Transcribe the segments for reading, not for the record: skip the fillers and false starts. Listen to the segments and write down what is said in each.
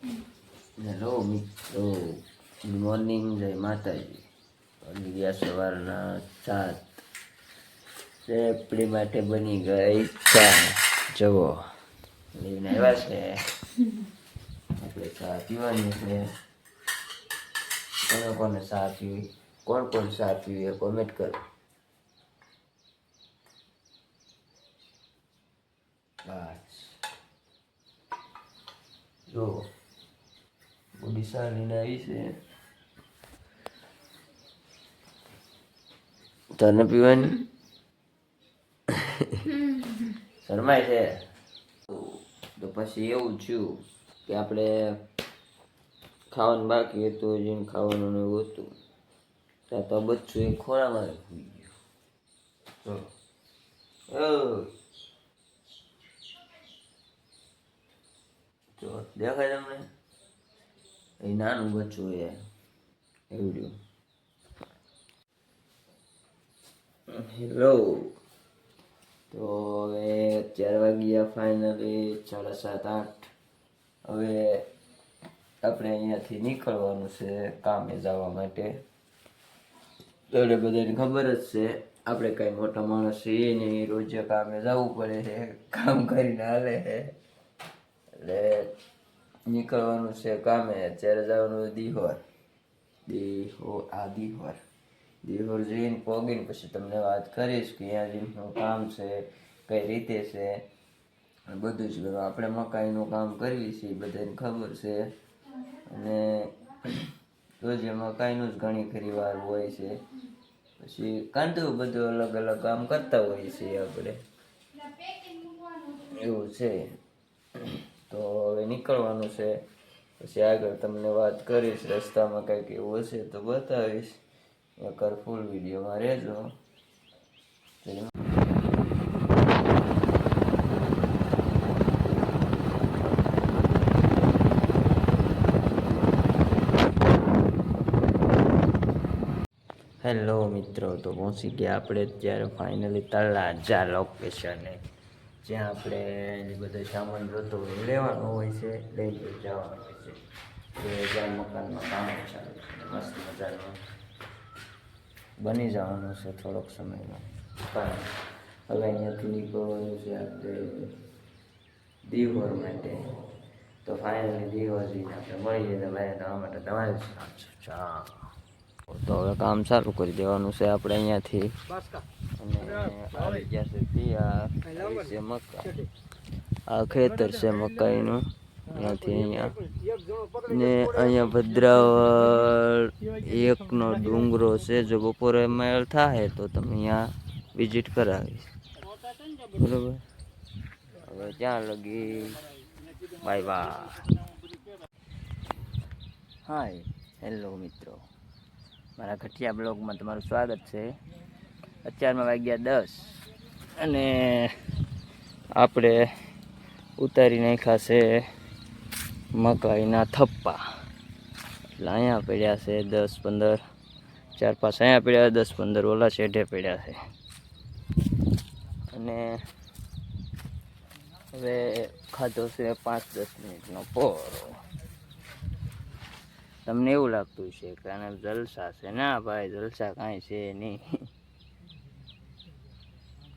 Hello મિત્રો, good morning, જય માતાજી. વાગી ગયા સવારના 7. આપણી માટે બની ગઈ ચા. જુઓ લઈને આવ્યા છે. આપણે ચા પીવાની છે. કોને કોને ચા પીવી, કોણ કોણ ચા પીવી એ કોમેન્ટ કરો. બસ જો ઓડિશા લઈને આવી છે. તને પીવાની શરમાય છે. તો પછી એવું થયું કે આપણે ખાવાનું બાકી હતું, જેમ ખાવાનું એવું હતું ત્યાં તો બચ્ચું એ ખોરામાં ભૂલી ગયો. જો દેખાય તમને? એ નાનું બચ્ચું એવડ્યું. હેલો, તો હવે 4 વાગ્યા ફાઇનલી 7:30, 8. હવે આપણે અહીંયાથી નીકળવાનું છે કામે જવા માટે. એટલે બધાને ખબર જ છે આપણે કઈ મોટા માણસ છીએ નહીં, રોજે કામે જવું પડે છે, કામ કરીને હાલે છે. એટલે નીકળવાનું છે કામે. અત્યારે જવાનું દિહોર. દિહોર જઈને પોગીને પછી તમને વાત કરીશ કે અહીંયા જીનું કામ છે, કઈ રીતે છે, બધું જ બધું. આપણે મકાઈનું કામ કરીએ છીએ, બધાને ખબર છે. અને રોજે મકાઈનું જ ઘણી ખરી વાર હોય છે. પછી કાંધું બધું અલગ અલગ કામ કરતા હોઈએ છીએ આપણે, એવું છે. તો હવે નીકળવાનું છે. પછી આગળ તમને વાત કરીશ, રસ્તામાં કંઈક એવું હશે તો બતાવીશ. એકવાર ફૂલ વિડીયોમાં રહેજો. હેલો મિત્રો, તો પહોંચી ગયા આપણે અત્યારે ફાઇનલી તળાજા લોકેશને, જ્યાં આપણે જે બધો સામાન જોતો હોય લેવાનો હોય છે, લઈને જવાનું હોય છે. જ્યાં મકાનમાં કામ ચાલે છે, મસ્ત મજાનું બની જવાનું છે થોડોક સમયમાં. પણ હવે અહીંયાથી નીકળવાનું છે આપણે દિહોર માટે. તો ફાઇનલી દિહોર જઈને આપણે મળીએ. તમારે જવા માટે તમારે તો હવે કામ ચાલુ કરી દેવાનું છે આપણે અહીંયાથી. અને આવી ગયા છે તૈયાર છે મકાઈ. આ ખેતર છે મકાઈનું, અહીંયાથી અહીંયા. ને અહીંયા ભદ્રાવળ એકનો ડુંગરો છે. જો બપોરે મેળ થાય તો તમે અહીંયા વિઝિટ કરાવીશ, બરોબર? હવે ત્યાં લગી બાય બાય. હાય, હેલો મિત્રો, મારા ઘટિયા બ્લોગમાં તમારું સ્વાગત છે. અત્યારમાં વાગ્યા 10 અને આપણે ઉતારી નાખ્યા છે મકાઈના થપ્પા. એટલે અહીંયા પડ્યા છે 10-15, 4-5 અહીંયા પડ્યા, 10-15 ઓલા શેઢે પડ્યા છે. અને હવે ખાધો છે 5-10 મિનિટનો પોરો. તમને એવું લાગતું છે કે આને જલસા છે. ના ભાઈ, જલસા કાંઈ છે નહીં.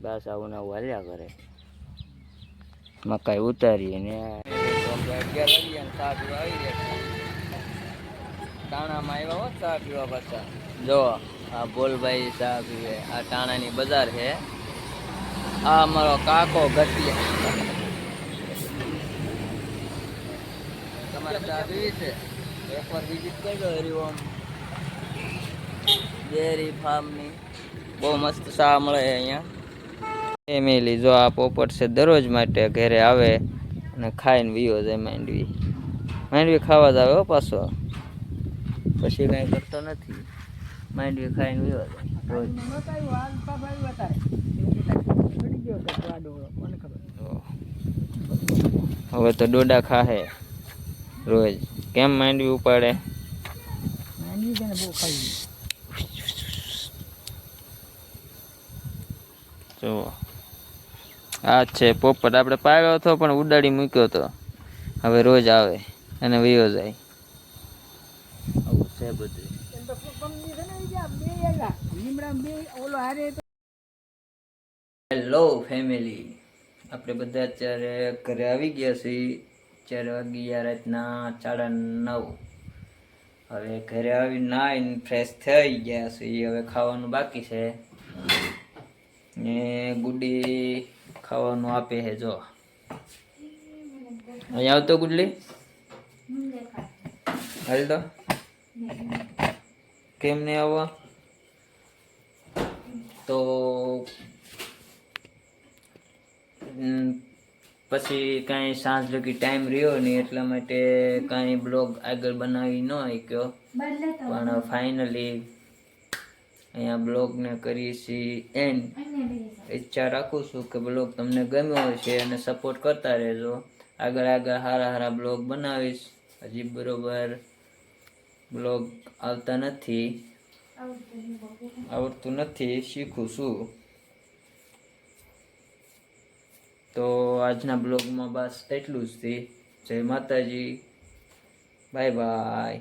બસ આવું ને આવું હાલ્યા કરે. મકાઈ ઉતારીએ ને 11 વાગ્યા ચા પીવા આવી ગયા. ટાણામાં આવ્યા હોત ચા પીવા પાછા. જો આ બોલભાઈ ચા પીવે. આ ટાણાની બજાર છે. આ અમારો કાકો ઘટિયા. તમારે ચા પીવી છે? એકવાર વિઝિટ કરજો હરિઓમ ડેરી ફાર્મની. બહુ મસ્ત ચા મળે અહીંયા. ફેમિલી જો આ પોપટ છે, દરરોજ માટે ઘરે આવે અને ખાઈને વિયો જાય. માંડવી ખાવા જ આવે હો પાછો, પછી કાંઈ કરતો નથી. માંડવી ખાઈને વિયો જાય રોજ. હવે તો ડોડા ખાહે રોજ. કેમ માંડવી ઉપાડે? જો આ છે પોપટ. આપણે પાડ્યો હતો પણ ઉડાડી મૂક્યો હતો. હવે રોજ આવે. અને વયો જાય. આવું છે બધું. હેલો ફેમિલી, આપણે બધા અત્યારે ઘરે આવી ગયા છીએ. 4 વાગ્યા રાતના 9:30. હવે ઘરે આવી નાઈને ફ્રેશ થઈ ગયા છીએ. હવે ખાવાનું બાકી છે ને ગુડી ખાવાનું આપે છે. જો અહીં આવતો ગુડલી, હાલ તો કેમ નહીં આવવા? તો પછી કાંઈ સાંજ લગી ટાઈમ રહ્યો નહીં, એટલા માટે કાંઈ બ્લોગ આગળ બનાવી ન શક્યો. પણ ફાઇનલી અહીંયા બ્લોગને કરીએ છીએ એન્ડ. ઈચ્છા રાખું છું કે બ્લોગ તમને ગમ્યો હશે અને સપોર્ટ કરતા રહેજો. આગળ આગળ સારા બ્લોગ બનાવીશ. હજી બરોબર બ્લોગ આવડતું નથી, શીખું છું. તો આજના બ્લોગમાં બસ એટલું જ છે. જય માતાજી, બાય બાય.